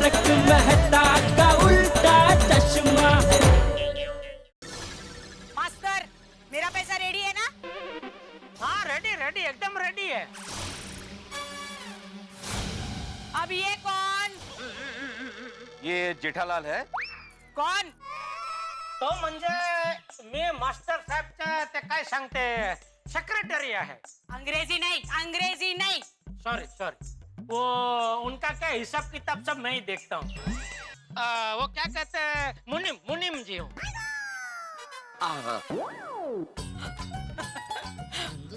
तारक मेहता का उल्टा चश्मा। मास्टर, मेरा पैसा रेडी है ना? हाँ रेडी रेडी एकदम रेडी है। अब ये कौन? ये जेठालाल है। कौन? तो म्हणजे मी मास्टर साहेबच्या ते काय सांगते सेक्रेटरी है। अंग्रेजी नहीं, अंग्रेजी नहीं। सॉरी सॉरी, वो उनका क्या हिसाब किताब सब मैं ही देखता हूँ। वो क्या कहते हैं, मुनिम मुनिम जी हूँ।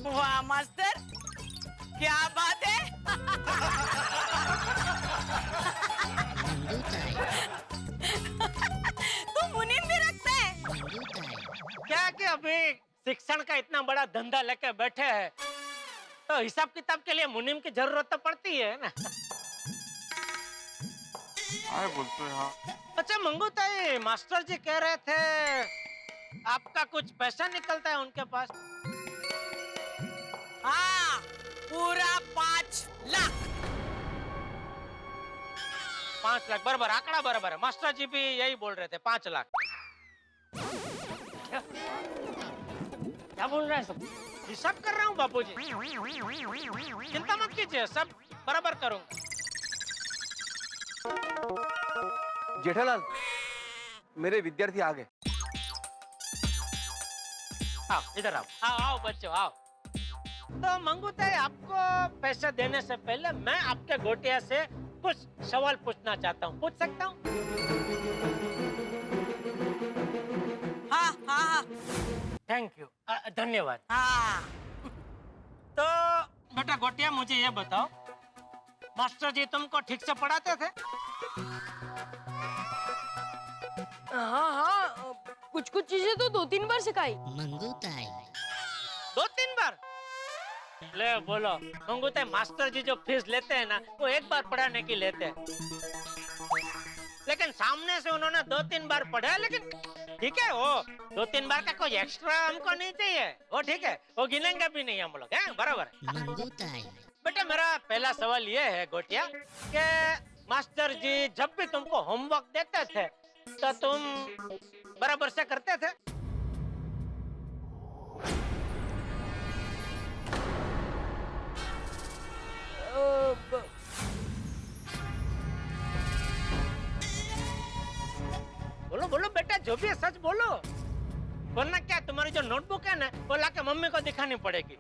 वाह मास्टर, क्या बात है। तू मुनीम भी रखता है? क्या कि अभी शिक्षण का इतना बड़ा धंधा लेके बैठे हैं तो हिसाब किताब के लिए मुनीम की जरूरत तो पड़ती है ना। बोलते हैं हाँ। अच्छा मंगू ताई, मास्टर जी कह रहे थे आपका कुछ पैसा निकलता है उनके पास। हाँ, पूरा 5 लाख। 5 लाख बराबर, आंकड़ा बराबर है। मास्टर जी भी यही बोल रहे थे 5 लाख। क्या बोल रहे हैं सब? हिसाब कर रहा हूँ बापूजी, चिंता मत कीजिए, सब बराबर करूंगा। जेठालाल, मेरे विद्यार्थी आ गए। आओ इधर आओ, आओ आओ बच्चों आओ। तो मंगू ताई, आपको पैसे देने से पहले मैं आपके गोटिया से कुछ सवाल पूछना चाहता हूँ, पूछ सकता हूँ? हाँ हाँ हाँ थैंक यू, धन्यवाद। हाँ। तो बेटा गोटिया, मुझे ये बताओ, मास्टर जी तुमको ठीक से पढ़ाते थे? हाँ हाँ, कुछ कुछ चीजें तो 2-3 बार सिखाई। मंगू ताई 2-3 बार? ले बोलो मंगू ताई, मास्टर जी जो फीस लेते हैं ना, वो एक बार पढ़ाने की लेते हैं, लेकिन सामने से उन्होंने 2-3 बार पढ़ा। लेकिन ठीक है, वो 2-3 बार का कोई एक्स्ट्रा हमको नहीं चाहिए, वो ठीक है, वो गिनेंगे भी नहीं हम लोग, हैं बराबर है। मंगू ताई बेटा मेरा पहला सवाल ये है गोटिया कि मास्टर जी जब भी तुमको होमवर्क देते थे तो तुम बराबर से करते थे? बोलो बोलो बेटा, जो भी है सच बोलो, वरना क्या तुम्हारी जो नोटबुक है ना, वो लाके मम्मी को दिखानी पड़ेगी।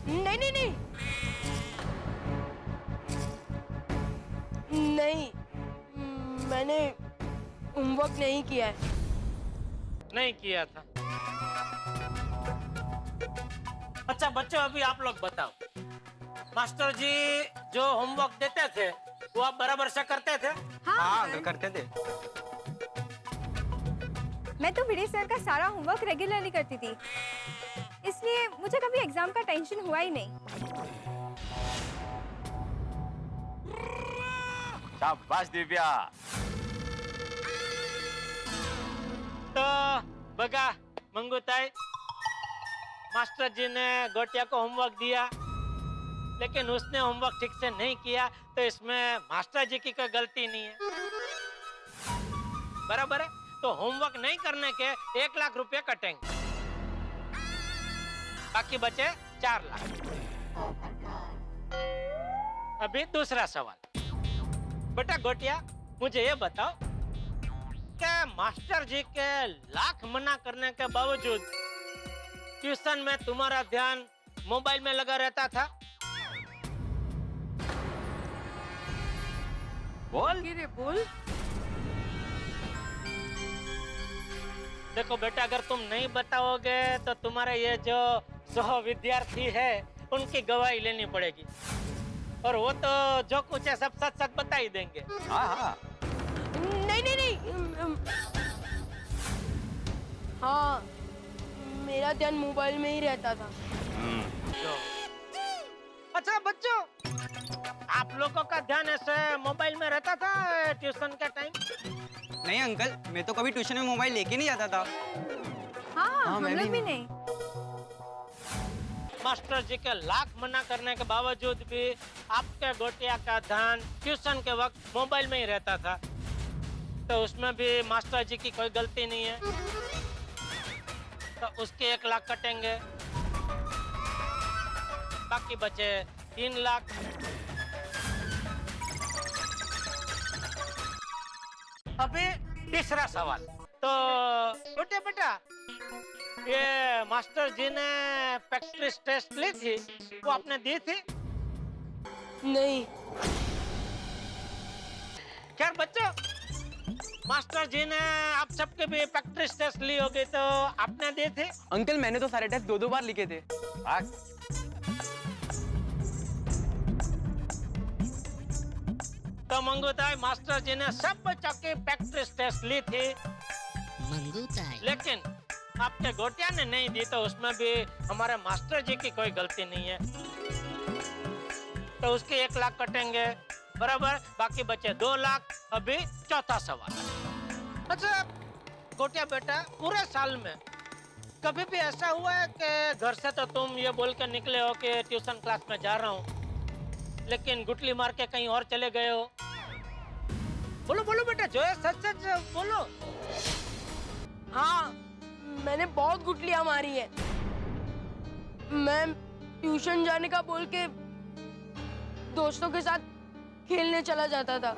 नहीं नहीं नहीं नहीं, मैंने होमवर्क नहीं किया है। नहीं किया था? अच्छा बच्चों, अभी आप लोग बताओ, मास्टर जी जो होमवर्क देते थे वो आप बराबर से करते थे? हाँ अंकल, करते थे। मैं तो विनय सर का सारा होमवर्क रेगुलरली करती थी, इसलिए मुझे कभी एग्जाम का टेंशन हुआ ही नहीं। शाबाश दिव्या। तो बगा मंगू ताई, मास्टर जी ने गोटिया को होमवर्क दिया, लेकिन उसने होमवर्क ठीक से नहीं किया, तो इसमें मास्टर जी की कोई गलती नहीं है, बराबर है? तो होमवर्क नहीं करने के 1 लाख रुपए कटेंगे, बाकी बचे 4 लाख। अभी दूसरा सवाल, बेटा गोटिया मुझे ये बताओ कि मास्टर जी के लाख मना करने के बावजूद ट्यूशन में तुम्हारा ध्यान मोबाइल में लगा रहता था? बोल। रे बोल। देखो बेटा, अगर तुम नहीं बताओगे तो तुम्हारे ये जो सह विद्यार्थी है उनकी गवाही लेनी पड़ेगी, और वो तो जो कुछ है सब सच सच बता ही देंगे। हाँ हाँ। नहीं नहीं नहीं, हाँ मेरा ध्यान मोबाइल में ही रहता था। अच्छा बच्चों, आप लोगों का ध्यान ऐसे मोबाइल में रहता था ट्यूशन के टाइम? नहीं अंकल, मैं तो कभी ट्यूशन में मोबाइल लेके नहीं जाता था। हाँ, हम मैं लोग भी भी नहीं। मास्टर जी के लाख मना करने के बावजूद भी आपके गोटिया का ध्यान ट्यूशन के वक्त मोबाइल में ही रहता था, तो उसमें भी मास्टर जी की कोई गलती नहीं है, तो उसके 1 लाख कटेंगे, बाकी बचे 3 लाख। अभी तीसरा सवाल, तो छोटे बेटा, ये मास्टर जी ने प्रैक्टिस टेस्ट ली थी, वो आपने दी थी? नहीं। खैर बच्चों, मास्टर जी ने आप सबके भी प्रैक्टिस टेस्ट ली होगी, तो आपने दी थी? अंकल मैंने तो सारे टेस्ट 2-2 बार लिखे थे। तो मंगूताई, मास्टर जी ने सब बच्चों की प्रैक्टिस टेस्ट ली थी, लेकिन आपके गोटिया ने नहीं दी, तो उसमें भी हमारे मास्टर जी की कोई गलती नहीं है, तो उसके 1 लाख कटेंगे, बराबर, बाकी बचे 2 लाख। अभी चौथा सवाल। अच्छा गोटिया बेटा, पूरे साल में कभी भी ऐसा हुआ है कि घर से तो तुम ये बोल के निकले हो कि ट्यूशन क्लास में जा रहा हूँ, लेकिन गुटली मार के कहीं और चले गए हो? बोलो बोलो बेटा, जो है सच सच बोलो। हाँ, मैंने बहुत गुटलियां मारी है। मैं ट्यूशन जाने का बोल के दोस्तों के साथ खेलने चला जाता था।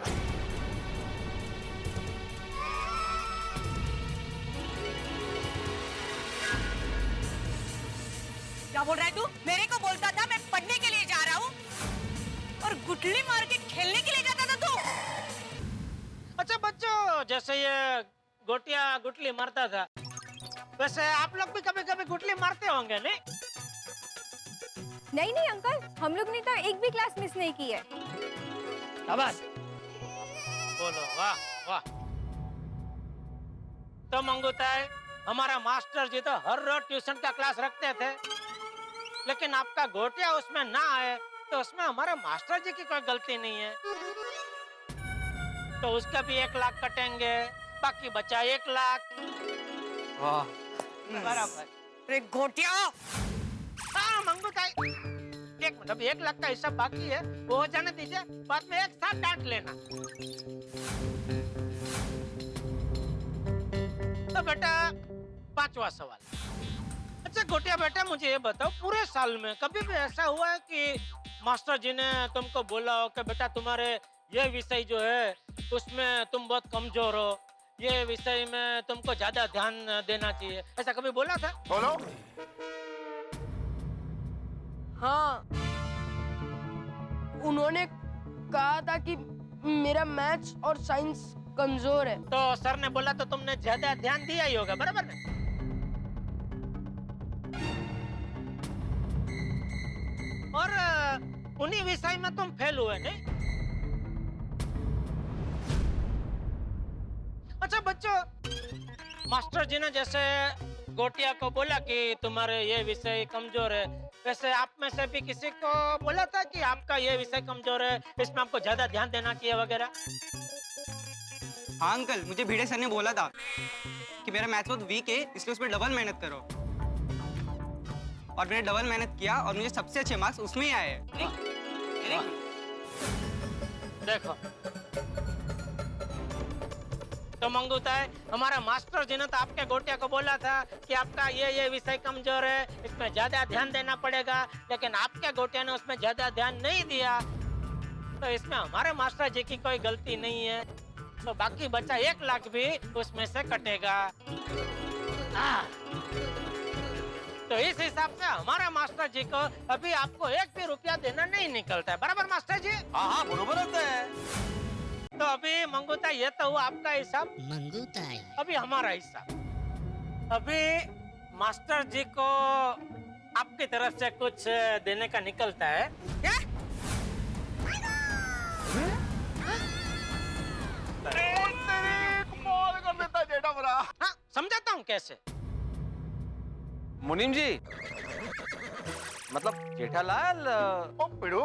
क्या बोल रहा है तू? मेरे को बोलता था मैं पढ़ने के लिए जा रहा हूँ, और गुटली मार के खेलने के लिए जाता था तू? अच्छा बच्चों, जैसे ये गोटिया गुटली मारता था, वैसे आप लोग भी कभी कभी गुटली मारते होंगे नहीं? नहीं नहीं अंकल, हम लोग ने तो एक भी क्लास मिस नहीं की है। शाबाश, बोलो वाह वाह। तो मंगूताई, हमारा मास्टर जी तो हर रोज ट्यूशन का क्लास रखते थे, लेकिन आपका गोटिया उसमें ना आए, तो उसमें हमारे मास्टर जी की कोई गलती नहीं है, तो उसका भी 1 लाख कटेंगे, बाकी बचा 1 लाख। वाह, बराबर। अरे घोटिया, हाँ मंगूताई, 1 मिनट, अभी 1 लाख का हिसाब बाकी है, वो हो जाने दीजिए, बाद में एक साथ डांट लेना। तो बेटा 5वां सवाल। अच्छा गोटिया बेटा, मुझे ये बताओ, पूरे साल में कभी भी ऐसा हुआ है कि मास्टर जी ने तुमको बोला हो कि बेटा तुम्हारे ये विषय जो है उसमें तुम बहुत कमजोर हो, ये विषय में तुमको ज्यादा ध्यान देना चाहिए, ऐसा कभी बोला था? बोलो। हाँ, उन्होंने कहा था कि मेरा मैथ्स और साइंस कमजोर है। तो सर ने बोला तो तुमने ज्यादा ध्यान दिया ही होगा, बराबर ना? और उन्हीं विषय में तुम फेल हुए नहीं? अच्छा बच्चों, मास्टर जी ने जैसे गोटिया को बोला कि तुम्हारे ये विषय कमजोर है, वैसे आप में से भी किसी को बोला था कि आपका ये विषय कमजोर है, इसमें आपको ज्यादा ध्यान देना चाहिए वगैरह? हाँ अंकल, मुझे भिड़े सर ने बोला था कि मेरा मैथ्स बहुत वीक है, इसलिए उस पर डबल मेहनत करो, और मैंने डबल मेहनत किया और मुझे सबसे अच्छे मार्क्स उसमें ही आए हैं। देखो तो मंगूताई, हमारा मास्टर जी ने तो आपके गोटिया को बोला था कि आपका ये विषय कमजोर है, इसमें ज्यादा ध्यान देना पड़ेगा, लेकिन आपके गोटिया ने उसमें ज्यादा ध्यान नहीं दिया, तो इसमें हमारे मास्टर जी की कोई गलती नहीं है, तो बाकी बचा 1 लाख भी उसमें से कटेगा। तो इस हिसाब से हमारा मास्टर जी को अभी आपको 1 भी रुपया देना नहीं निकलता है, बराबर मास्टर जी? हाँ हाँ बरोबर होता है। तो अभी मंगूताई, ये तो हुआ आपका हिसाब, मंगूताई, अभी हमारा हिसाब। अभी मास्टर जी को आपकी तरफ से कुछ देने का निकलता है। क्या? कमाल कर देता जेठा भरा। हाँ, समझाता हूँ कैसे। मुनीम जी, मतलब जेठालाल। ओ पिड़ू,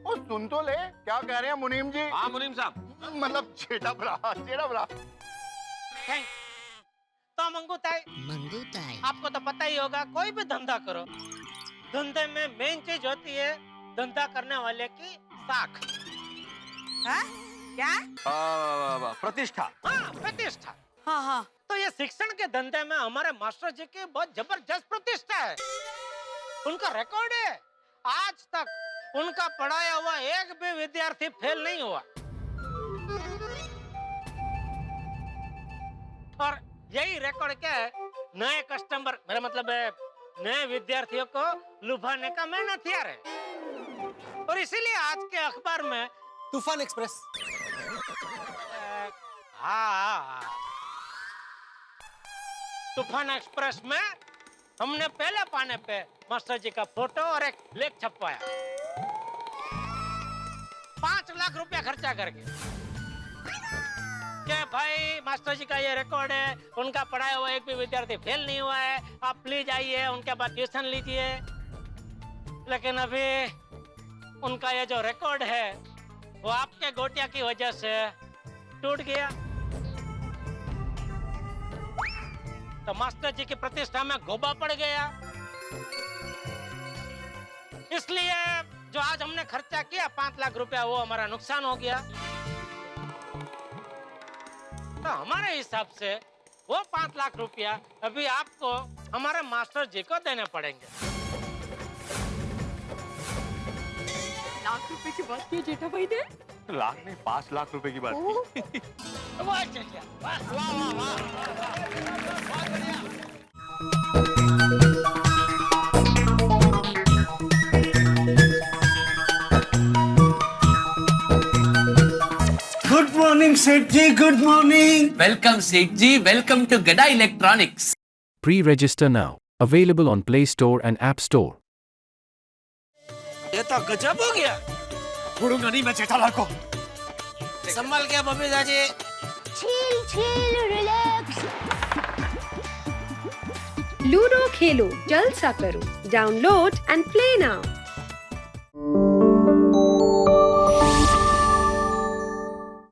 ओ सुन तो ले, क्या कह रहे हैं मुनीम जी? हाँ मुनीम साहब। मतलब जेठा भरा। थैंक। तो मंगूताई, मंगूताई, आपको तो पता ही होगा, कोई भी धंधा करो धंधे में मेन चीज होती है धंधा करने वाले की साख। हाँ? क्या? प्रतिष्ठा। हाँ, प्रतिष्ठा। हाँ हाँ। तो ये शिक्षण के धंधे में हमारे मास्टर जी की बहुत जबरदस्त प्रतिष्ठा है। उनका रिकॉर्ड है, आज तक उनका पढ़ाया हुआ एक भी विद्यार्थी फेल नहीं हुआ। और यही रिकॉर्ड क्या है, नए कस्टमर, मेरा मतलब है नए विद्यार्थियों को लुभाने का मेन हथियार है। और इसीलिए आज के अखबार में तूफान एक्सप्रेस। हाँ, तूफान एक्सप्रेस में हमने पहले पाने पे मास्टर जी का फोटो और एक लेख छपवाया, 5 लाख रुपया खर्चा करके कि भाई मास्टर जी का ये रिकॉर्ड है, उनका पढ़ाया हुआ एक भी विद्यार्थी फेल नहीं हुआ है, आप प्लीज आइए उनके बाद ट्यूशन लीजिए। लेकिन अभी उनका ये जो रिकॉर्ड है वो आपके गोटिया की वजह से टूट गया। तो मास्टर जी की प्रतिष्ठा में गोबा पड़ गया। इसलिए जो आज हमने खर्चा किया 5 लाख रुपया, वो हमारा नुकसान हो गया। तो हमारे हिसाब से वो 5 लाख रुपया अभी आपको हमारे मास्टर जी को देने पड़ेंगे। लाख रुपए की बात की जेठा भाई ने? लाख नहीं, 5 लाख रुपए की बात की। वाह चलिए, वाह वाह वाह वाह, बहुत बढ़िया। Good morning Seth ji, good morning. Welcome, Seth ji. Welcome to Gada Electronics. Pre-register now. Available on Play Store and App Store. ये तो गजब हो गया। छोड़ूंगा नहीं मैं जेठालाल को। संभल के Babita ji. chill relax ludo खेलो जलसा करो डाउनलोड एंड प्ले नाउ